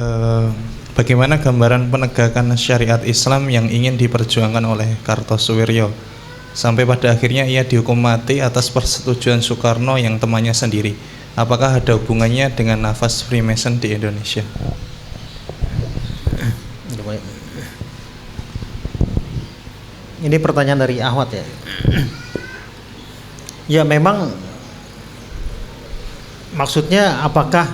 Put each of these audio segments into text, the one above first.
Eh, Bagaimana gambaran penegakan syariat Islam yang ingin diperjuangkan oleh Kartosuwiryo sampai pada akhirnya ia dihukum mati atas persetujuan Soekarno yang temannya sendiri? Apakah ada hubungannya dengan nafas Freemason di Indonesia? Ini pertanyaan dari Ahmad ya. Ya memang maksudnya apakah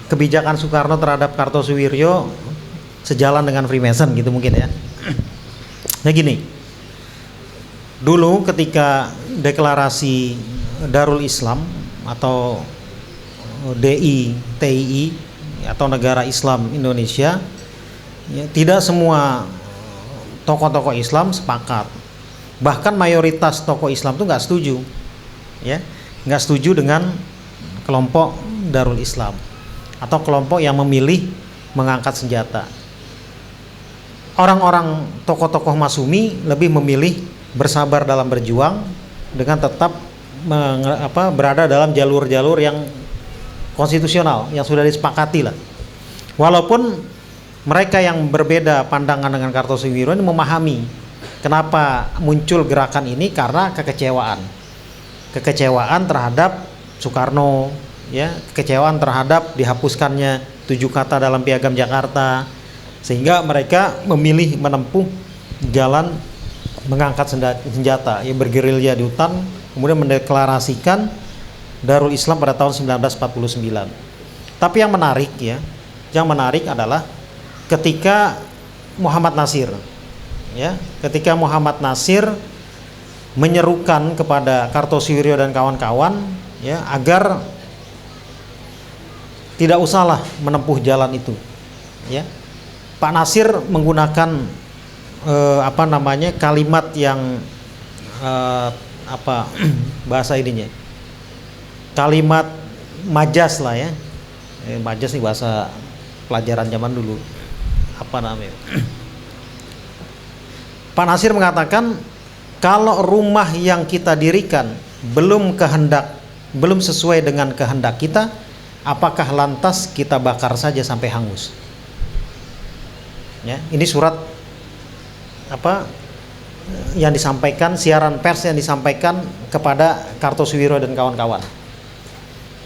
kebijakan Soekarno terhadap Kartosuwiryo sejalan dengan Freemason gitu mungkin ya. Nah gini, dulu ketika deklarasi Darul Islam atau DI, TII atau Negara Islam Indonesia, ya, tidak semua tokoh-tokoh Islam sepakat. Bahkan mayoritas tokoh Islam itu nggak setuju, ya, nggak setuju dengan kelompok Darul Islam atau kelompok yang memilih mengangkat senjata. Orang-orang tokoh-tokoh Masumi lebih memilih bersabar dalam berjuang dengan tetap berada dalam jalur-jalur yang konstitusional yang sudah disepakati lah. Walaupun mereka yang berbeda pandangan dengan Kartosuwiryo ini memahami kenapa muncul gerakan ini karena kekecewaan terhadap Soekarno, ya, kekecewaan terhadap dihapuskannya 7 kata dalam Piagam Jakarta, sehingga mereka memilih menempuh jalan mengangkat senjata, ya, bergerilya di hutan, kemudian mendeklarasikan Darul Islam pada tahun 1949. Tapi yang menarik adalah ketika Muhammad Nasir, ya, ketika Muhammad Nasir menyerukan kepada Kartosuwiryo dan kawan-kawan, ya, agar tidak usahlah menempuh jalan itu, ya. Pak Nasir menggunakan kalimat yang bahasa ininya, kalimat majas lah ya. Majas nih bahasa pelajaran zaman dulu. Pak Nasir mengatakan kalau rumah yang kita dirikan belum sesuai dengan kehendak kita, apakah lantas kita bakar saja sampai hangus? Ya, ini surat yang disampaikan, siaran pers yang disampaikan kepada Kartosuwiryo dan kawan-kawan.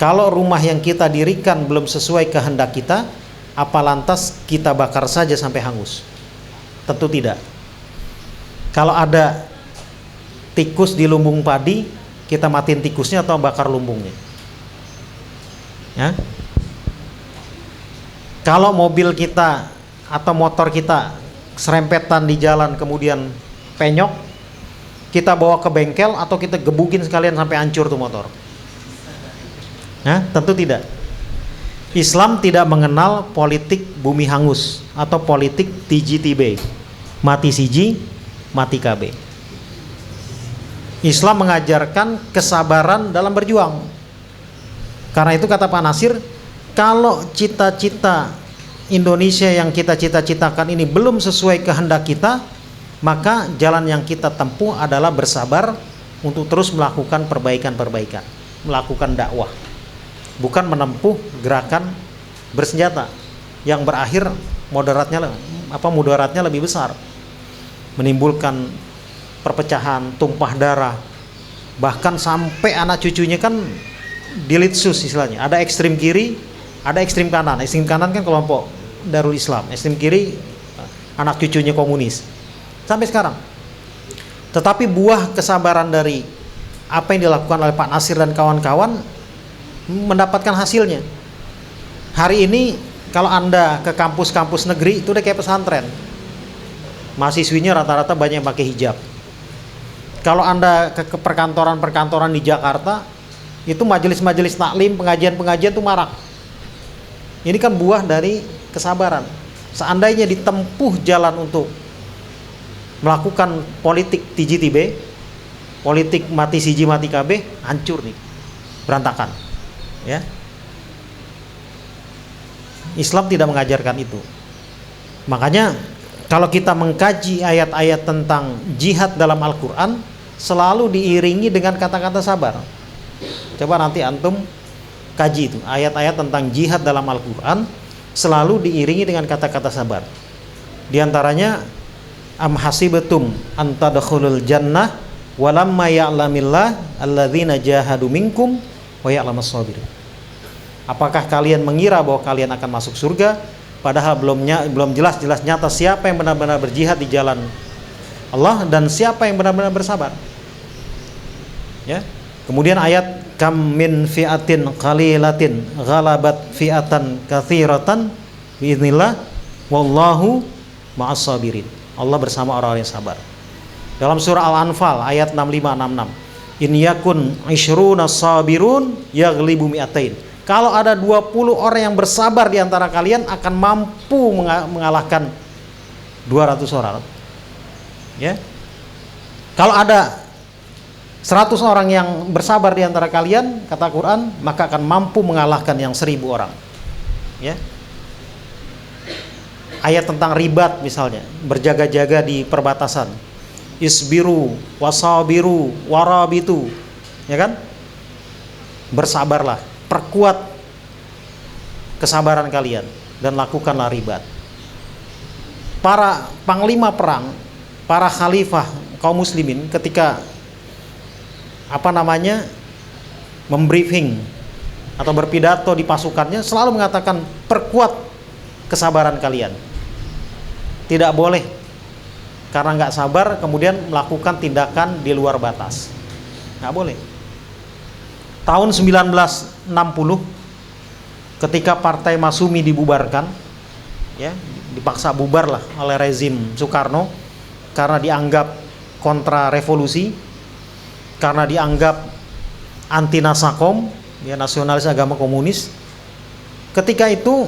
Kalau rumah yang kita dirikan belum sesuai kehendak kita, apa lantas kita bakar saja sampai hangus? Tentu tidak. Kalau ada tikus di lumbung padi, kita matiin tikusnya atau bakar lumbungnya? Ya? Kalau mobil kita atau motor kita serempetan di jalan kemudian penyok, kita bawa ke bengkel atau kita gebukin sekalian sampai hancur tuh motor? Nah, tentu tidak. Islam tidak mengenal politik bumi hangus atau politik TGTB, mati siji, mati KB. Islam mengajarkan kesabaran dalam berjuang. Karena itu kata Pak Nasir, kalau cita-cita Indonesia yang kita cita-citakan ini belum sesuai kehendak kita, maka jalan yang kita tempuh adalah bersabar untuk terus melakukan perbaikan-perbaikan, melakukan dakwah, bukan menempuh gerakan bersenjata yang berakhir mudaratnya lebih besar, menimbulkan perpecahan, tumpah darah, bahkan sampai anak cucunya kan dilitsus istilahnya. Ada ekstrim kiri, ada ekstrim kanan. Ekstrim kanan kan kelompok Darul Islam, ekstrem kiri anak cucunya komunis sampai sekarang. Tetapi buah kesabaran dari apa yang dilakukan oleh Pak Nasir dan kawan-kawan mendapatkan hasilnya. Hari ini kalau Anda ke kampus-kampus negeri itu udah kayak pesantren, mahasiswinya rata-rata banyak yang pakai hijab. Kalau Anda ke perkantoran-perkantoran di Jakarta, itu majelis-majelis taklim, pengajian-pengajian itu marak. Ini kan buah dari kesabaran. Seandainya ditempuh jalan untuk melakukan politik TGTB, politik mati siji mati KB, hancur nih, berantakan, ya. Islam tidak mengajarkan itu. Makanya kalau kita mengkaji ayat-ayat tentang jihad dalam Al-Quran, selalu diiringi dengan kata-kata sabar. Coba nanti antum kaji itu ayat-ayat tentang jihad dalam Al-Quran, selalu diiringi dengan kata-kata sabar. Di antaranya am hasibatum an tadkhulul jannah walamma ya'lamillah alladzina jahadu minkum wa ya'lamas sabirin. Apakah kalian mengira bahwa kalian akan masuk surga padahal belum jelas-jelas nyata siapa yang benar-benar berjihad di jalan Allah dan siapa yang benar-benar bersabar. Ya. Kemudian ayat kam min fi'atin qalilatin ghalabat fi'atan katsiratan biiznillah wallahu ma'as sabirin. Allah bersama orang-orang yang sabar. Dalam surah Al-Anfal ayat 65-66, in yakun ishruna sabirun yaghlibu mi'atain. Kalau ada 20 orang yang bersabar di antara kalian akan mampu mengalahkan 200 orang. Ya. Kalau ada 100 orang yang bersabar di antara kalian, kata Quran, maka akan mampu mengalahkan yang 1000 orang. Ya. Ayat tentang ribat misalnya, berjaga-jaga di perbatasan. Isbiru wasabiru warabitu. Ya kan? Bersabarlah, perkuat kesabaran kalian dan lakukanlah ribat. Para panglima perang, para khalifah kaum muslimin ketika membriefing atau berpidato di pasukannya selalu mengatakan perkuat kesabaran kalian. Tidak boleh karena nggak sabar kemudian melakukan tindakan di luar batas. Nggak boleh. Tahun 1960 ketika Partai Masyumi dibubarkan, ya, dipaksa bubar lah oleh rezim Soekarno karena dianggap kontra revolusi, karena dianggap anti nasakom, ya, nasionalis agama komunis. Ketika itu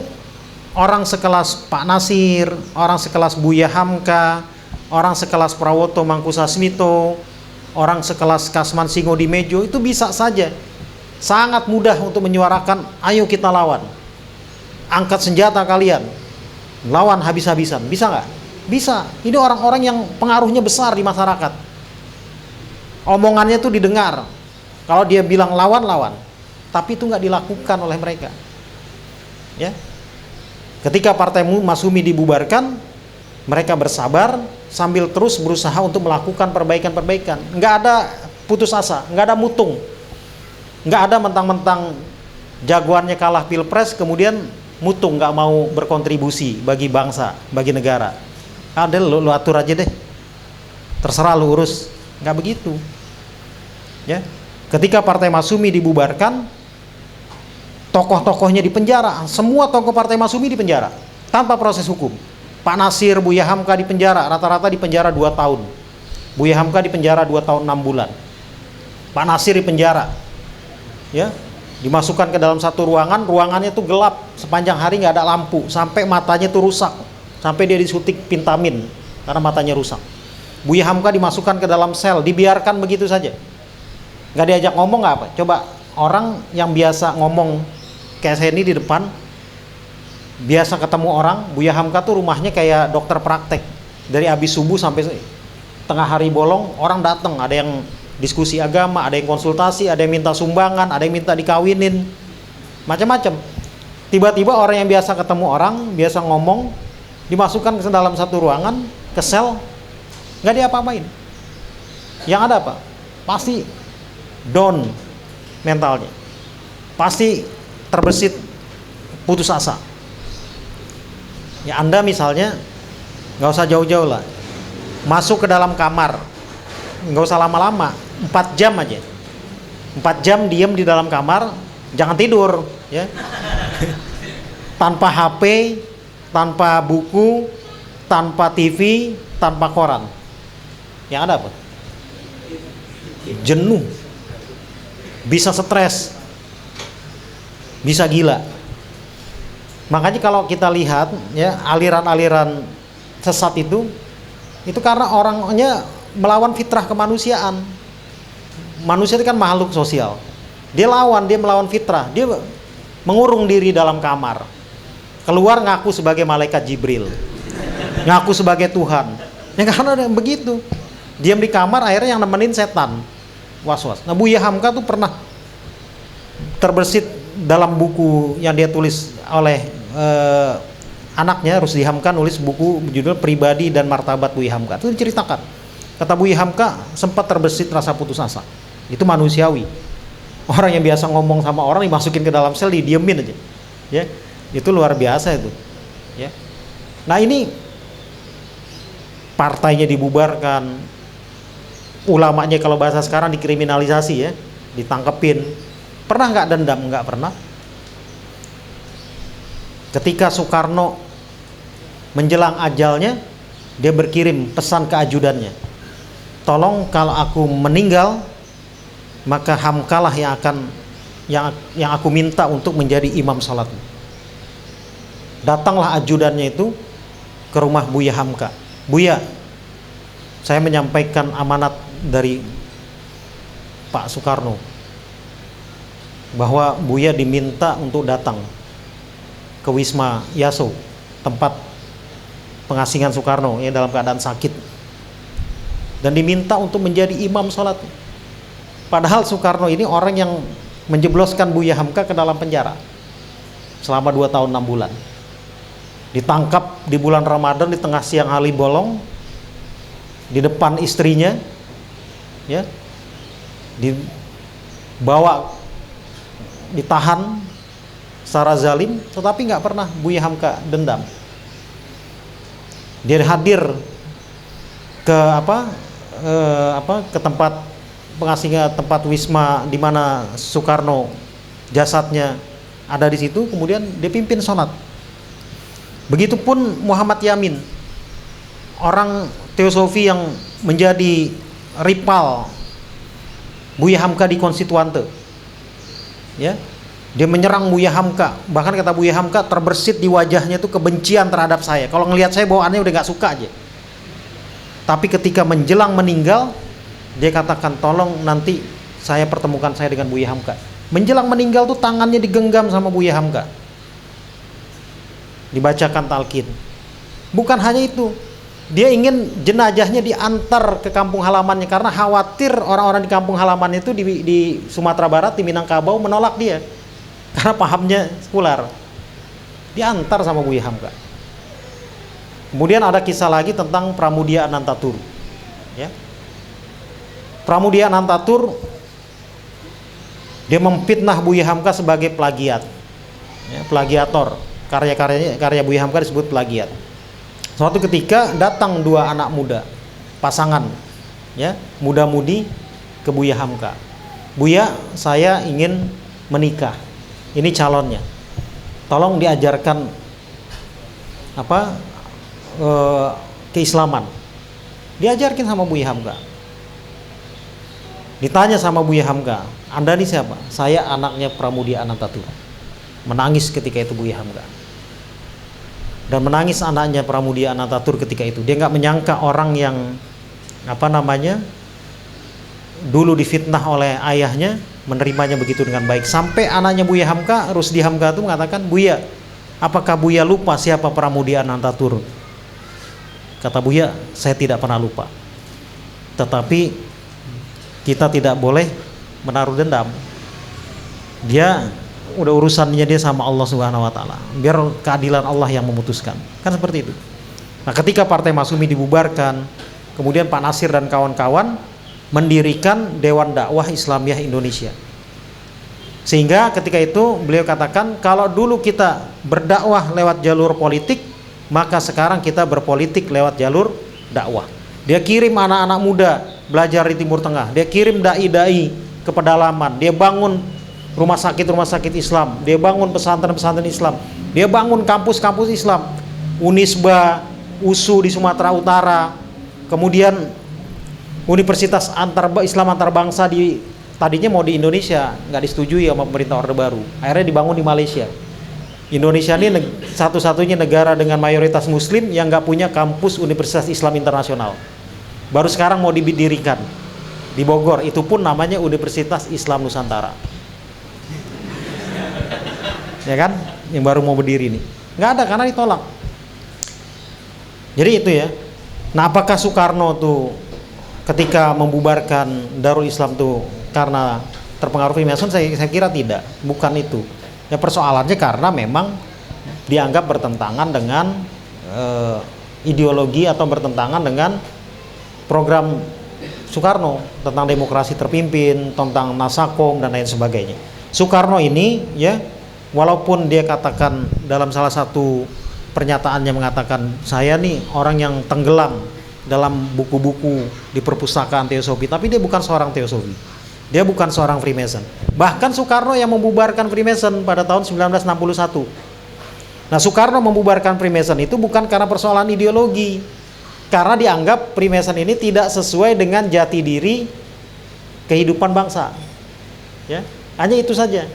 orang sekelas Pak Nasir, orang sekelas Buya Hamka, orang sekelas Prawoto Mangkusasmito, orang sekelas Kasman Singodimedjo itu bisa saja sangat mudah untuk menyuarakan, ayo kita lawan, angkat senjata kalian, lawan habis-habisan. Bisa nggak? Bisa. Ini orang-orang yang pengaruhnya besar di masyarakat. Omongannya itu didengar. Kalau dia bilang lawan, tapi itu nggak dilakukan oleh mereka. Ya. Ketika Partai Masyumi dibubarkan, mereka bersabar sambil terus berusaha untuk melakukan perbaikan-perbaikan. Nggak ada putus asa, nggak ada mutung, nggak ada mentang-mentang jagoannya kalah pilpres kemudian mutung nggak mau berkontribusi bagi bangsa, bagi negara. Ada lu atur aja deh, terserah lu urus. Nggak begitu. Ya, ketika Partai Masyumi dibubarkan, tokoh-tokohnya dipenjara, semua tokoh Partai Masyumi dipenjara tanpa proses hukum. Pak Nasir, Buya Hamka dipenjara, rata-rata dipenjara 2 tahun. Buya Hamka dipenjara 2 tahun 6 bulan. Pak Nasir dipenjara, ya, dimasukkan ke dalam satu ruangan, ruangannya itu gelap, sepanjang hari nggak ada lampu, sampai matanya itu rusak, sampai dia disuntik Pintamin karena matanya rusak. Buya Hamka dimasukkan ke dalam sel, dibiarkan begitu saja, nggak diajak ngomong, nggak apa. Coba orang yang biasa ngomong kayak saya ini di depan, biasa ketemu orang, Buya Hamka tuh rumahnya kayak dokter praktek, dari habis subuh sampai tengah hari bolong orang datang, ada yang diskusi agama, ada yang konsultasi, ada yang minta sumbangan, ada yang minta dikawinin, macam-macam. Tiba-tiba orang yang biasa ketemu orang, biasa ngomong, dimasukkan ke dalam satu ruangan, ke sel, nggak diapa-apain. Yang ada apa? Pasti down mentalnya, pasti terbesit, putus asa. Ya, Anda misalnya nggak usah jauh-jauh lah, masuk ke dalam kamar, nggak usah lama-lama, 4 jam aja, 4 jam diam di dalam kamar, jangan tidur, ya. Tanpa HP, tanpa buku, tanpa TV, tanpa koran. Yang ada apa? Jenuh, bisa stres, bisa gila. Makanya kalau kita lihat, ya, aliran-aliran sesat itu karena orangnya melawan fitrah kemanusiaan. Manusia itu kan makhluk sosial. Dia melawan fitrah. Dia mengurung diri dalam kamar. Keluar ngaku sebagai malaikat Jibril, ngaku sebagai Tuhan. Ya karena ada yang begitu. Diam di kamar, akhirnya yang nemenin setan, was-was. Nah, Buya Hamka tuh pernah terbersit dalam buku yang dia tulis oleh anaknya Rusdi Hamka nulis buku berjudul Pribadi dan Martabat Buya Hamka. Itu diceritakan. Kata Buya Hamka sempat terbesit rasa putus asa. Itu manusiawi. Orang yang biasa ngomong sama orang dimasukin ke dalam sel, didiemin aja. Ya. Itu luar biasa itu. Ya. Nah, ini partainya dibubarkan. Ulamanya kalau bahasa sekarang dikriminalisasi ya, ditangkepin. Pernah nggak dendam? Nggak pernah. Ketika Soekarno menjelang ajalnya, dia berkirim pesan ke ajudannya, tolong kalau aku meninggal, maka Hamkalah yang aku minta untuk menjadi imam salat. Datanglah ajudannya itu ke rumah Buya Hamka. Buya, saya menyampaikan amanat dari Pak Soekarno bahwa Buya diminta untuk datang ke Wisma Yaso, tempat pengasingan Soekarno ya, dalam keadaan sakit, dan diminta untuk menjadi imam sholat. Padahal Soekarno ini orang yang menjebloskan Buya Hamka ke dalam penjara selama 2 tahun 6 bulan. Ditangkap di bulan Ramadan di tengah siang hari bolong, di depan istrinya ya, dibawa, ditahan secara zalim, tetapi nggak pernah Buya Hamka dendam. Dia hadir ke ke tempat pengasingan, tempat wisma di mana Soekarno jasadnya ada di situ, kemudian dia pimpin sholat. Begitupun Muhammad Yamin, orang teosofi yang menjadi rival Buya Hamka di Konstituante. Ya. Dia menyerang Buya Hamka, bahkan kata Buya Hamka terbersit di wajahnya itu kebencian terhadap saya. Kalau ngelihat saya bawaannya udah nggak suka aja. Tapi ketika menjelang meninggal, dia katakan tolong nanti saya pertemukan saya dengan Buya Hamka. Menjelang meninggal tuh tangannya digenggam sama Buya Hamka, dibacakan talqin. Bukan hanya itu, dia ingin jenazahnya diantar ke kampung halamannya karena khawatir orang-orang di kampung halaman itu di Sumatera Barat, di Minangkabau menolak dia. Karena pahamnya sekular. Diantar sama Buya Hamka. Kemudian ada kisah lagi tentang Pramudia Anantatur. Ya. Pramudia Anantatur, dia memfitnah Buya Hamka sebagai plagiat. Ya, plagiator. Karya Buya Hamka disebut plagiat. Suatu ketika datang 2 anak muda, pasangan, ya, muda-mudi ke Buya Hamka. Buya, saya ingin menikah. Ini calonnya. Tolong diajarkan keislaman. Diajarkan sama Buya Hamka. Ditanya sama Buya Hamka, Anda ini siapa? Saya anaknya Pramudia Anantatur. Menangis ketika itu Buya Hamka. Dan menangis anaknya Pramudia Anantatur ketika itu. Dia nggak menyangka orang yang dulu difitnah oleh ayahnya menerimanya begitu dengan baik. Sampai anaknya Buya Hamka, Rusdi Hamka itu mengatakan, Buya, apakah Buya lupa siapa Pramudia Anantatur? Kata Buya, saya tidak pernah lupa. Tetapi kita tidak boleh menaruh dendam. Dia udah urusannya dia sama Allah Subhanahu wa taala. Biar keadilan Allah yang memutuskan. Kan seperti itu. Nah, ketika Partai Masyumi dibubarkan, kemudian Pak Nasir dan kawan-kawan mendirikan Dewan Dakwah Islamiyah Indonesia. Sehingga ketika itu beliau katakan, kalau dulu kita berdakwah lewat jalur politik, maka sekarang kita berpolitik lewat jalur dakwah. Dia kirim anak-anak muda belajar di Timur Tengah, dia kirim dai-dai ke pedalaman, dia bangun rumah sakit Islam, dia bangun pesantren-pesantren Islam, dia bangun kampus-kampus Islam, Unisba, USU di Sumatera Utara, kemudian Universitas Islam Antarbangsa tadinya mau di Indonesia, nggak disetujui sama pemerintah Orde Baru. Akhirnya dibangun di Malaysia. Indonesia ini satu-satunya negara dengan mayoritas Muslim yang nggak punya kampus Universitas Islam Internasional. Baru sekarang mau didirikan di Bogor. Itu pun namanya Universitas Islam Nusantara. Ya kan? Yang baru mau berdiri nih. Nggak ada karena ditolak. Jadi itu ya. Nah, apakah Soekarno tuh ketika membubarkan Darul Islam tuh karena terpengaruh Freemason? Saya kira tidak, bukan itu. Ya, persoalannya karena memang dianggap bertentangan dengan ideologi atau bertentangan dengan program Soekarno tentang demokrasi terpimpin, tentang Nasakom dan lain sebagainya. Soekarno ini ya, walaupun dia katakan dalam salah satu pernyataannya mengatakan saya nih orang yang tenggelam dalam buku-buku di perpustakaan teosofi, tapi dia bukan seorang teosofi. Dia bukan seorang Freemason. Bahkan Soekarno yang membubarkan Freemason pada tahun 1961. Nah, Soekarno membubarkan Freemason itu bukan karena persoalan ideologi, karena dianggap Freemason ini tidak sesuai dengan jati diri kehidupan bangsa. Ya, hanya itu saja.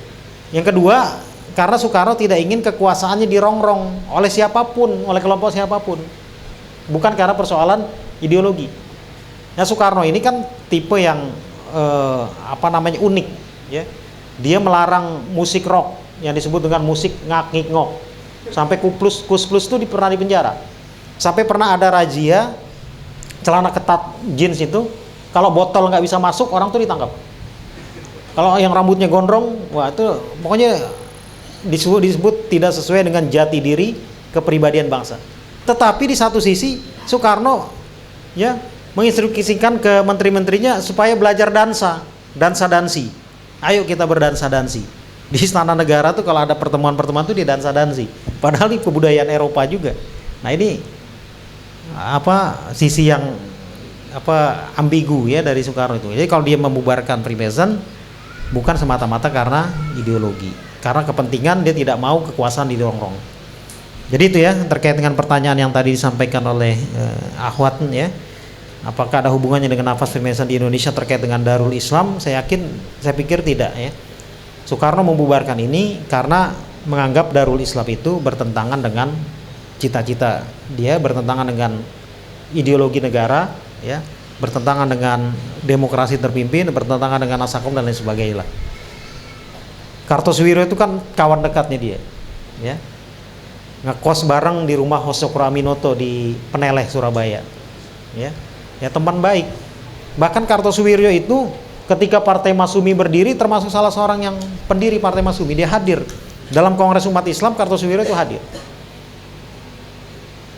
Yang kedua, karena Soekarno tidak ingin kekuasaannya dirongrong oleh siapapun, oleh kelompok siapapun. Bukan karena persoalan ideologi. Nah, Soekarno ini kan tipe yang unik, ya. Dia melarang musik rock yang disebut dengan musik ngak-ngik-ngok. Sampai Kus-Plus itu pernah dipenjara. Sampai pernah ada razia celana ketat jeans itu, kalau botol nggak bisa masuk, orang tuh ditangkap. Kalau yang rambutnya gondrong, wah itu pokoknya disebut tidak sesuai dengan jati diri kepribadian bangsa. Tetapi di satu sisi Soekarno ya menginstruksikan ke menteri-menterinya supaya belajar dansa-dansi. Ayo kita berdansa-dansi. Di Istana Negara tuh kalau ada pertemuan-pertemuan tuh dia dansa-dansi. Padahal ini kebudayaan Eropa juga. Nah, ini sisi yang ambigu ya dari Soekarno itu. Jadi kalau dia membubarkan Freemason bukan semata-mata karena ideologi, karena kepentingan dia tidak mau kekuasaan dirongrong. Jadi itu ya terkait dengan pertanyaan yang tadi disampaikan oleh Akhwat ya. Apakah ada hubungannya dengan nafas Freemason di Indonesia terkait dengan Darul Islam? Saya pikir tidak ya. Soekarno membubarkan ini karena menganggap Darul Islam itu bertentangan dengan cita-cita dia, bertentangan dengan ideologi negara ya, bertentangan dengan demokrasi terpimpin, bertentangan dengan Nasakom dan lain sebagainya. Kartosuwiryo itu kan kawan dekatnya dia ya, ngekos bareng di rumah Hosokuro Aminoto di Peneleh, Surabaya ya teman baik. Bahkan Kartosuwiryo itu ketika Partai Masyumi berdiri termasuk salah seorang yang pendiri Partai Masyumi, dia hadir dalam Kongres Umat Islam. Kartosuwiryo itu hadir.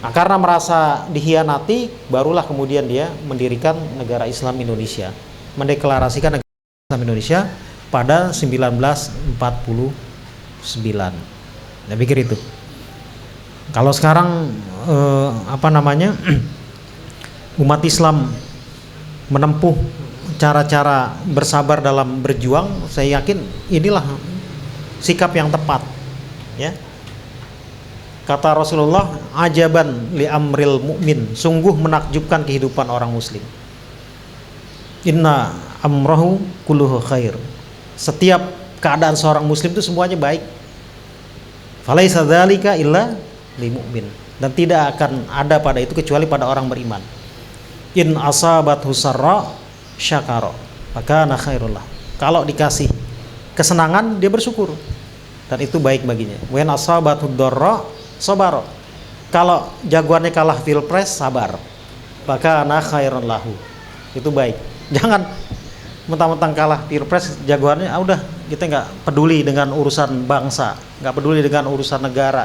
Nah, karena merasa dihianati, barulah kemudian dia mendirikan Negara Islam Indonesia, mendeklarasikan Negara Islam Indonesia pada 1949. Saya pikir itu. Kalau sekarang umat Islam menempuh cara-cara bersabar dalam berjuang, saya yakin inilah sikap yang tepat ya. Kata Rasulullah, ajaban li amril mu'min, sungguh menakjubkan kehidupan orang muslim. Inna amrahu kulluhu khair, setiap keadaan seorang muslim itu semuanya baik. Falaisa dzalika illa li mu'min, dan tidak akan ada pada itu kecuali pada orang beriman. In asabathu sarra syakara, maka na khairullah. Kalau dikasih kesenangan dia bersyukur dan itu baik baginya. Wen asabathu dharra sabara, kalau jagoannya kalah pilpres sabar, maka na khairun lahu, itu baik. Jangan mentang-mentang kalah pilpres jagoannya udah kita nggak peduli dengan urusan bangsa, nggak peduli dengan urusan negara,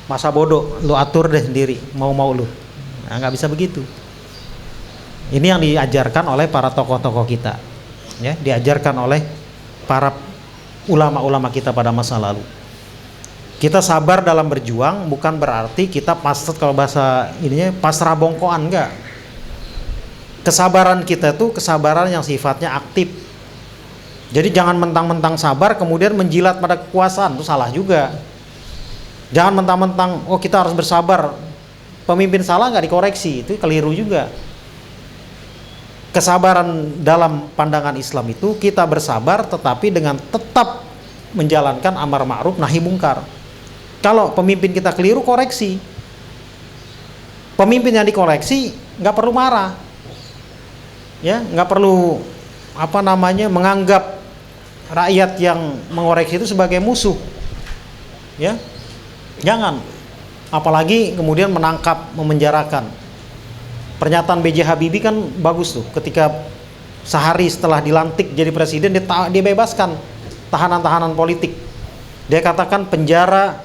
masa bodoh lu atur deh sendiri mau lu. Nah, nggak bisa begitu. Ini yang diajarkan oleh para tokoh-tokoh kita ya, diajarkan oleh para ulama-ulama kita pada masa lalu. Kita sabar dalam berjuang bukan berarti kita kalau bahasa ininya pasrah bongkoan, enggak. Kesabaran kita tuh kesabaran yang sifatnya aktif. Jadi jangan mentang-mentang sabar kemudian menjilat pada kekuasaan, itu salah juga. Jangan mentang-mentang kita harus bersabar, pemimpin salah nggak dikoreksi, itu keliru juga. Kesabaran dalam pandangan Islam itu kita bersabar tetapi dengan tetap menjalankan amar ma'ruf nahi mungkar. Kalau pemimpin kita keliru, koreksi. Pemimpin yang dikoreksi nggak perlu marah, ya, nggak perlu menganggap rakyat yang mengoreksi itu sebagai musuh, ya, jangan. Apalagi kemudian menangkap, memenjarakan. Pernyataan B.J. Habibie kan bagus tuh, ketika sehari setelah dilantik jadi presiden dia bebaskan tahanan-tahanan politik. Dia katakan penjara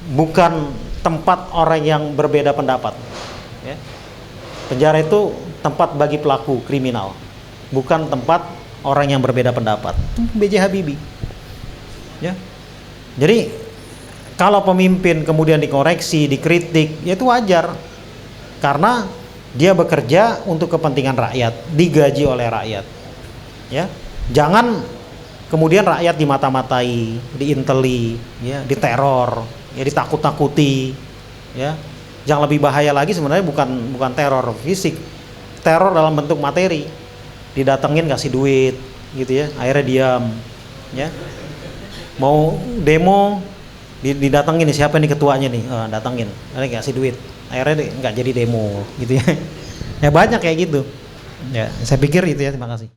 bukan tempat orang yang berbeda pendapat. Ya. Penjara itu tempat bagi pelaku kriminal, bukan tempat orang yang berbeda pendapat. B.J. Habibie. Ya. Jadi kalau pemimpin kemudian dikoreksi, dikritik, ya itu wajar, karena dia bekerja untuk kepentingan rakyat, digaji oleh rakyat. Ya, jangan kemudian rakyat dimata-matai, diinteli, ya, diteror, ya, ditakut-takuti, ya. Yang lebih bahaya lagi sebenarnya bukan teror fisik, teror dalam bentuk materi, didatengin kasih duit, gitu ya, akhirnya diam, ya. Mau demo didatengin nih, siapa nih ketuanya nih, datengin, akhirnya kasih duit, akhirnya nggak jadi demo, gitu ya. Ya banyak kayak gitu. Ya, saya pikir itu ya, terima kasih.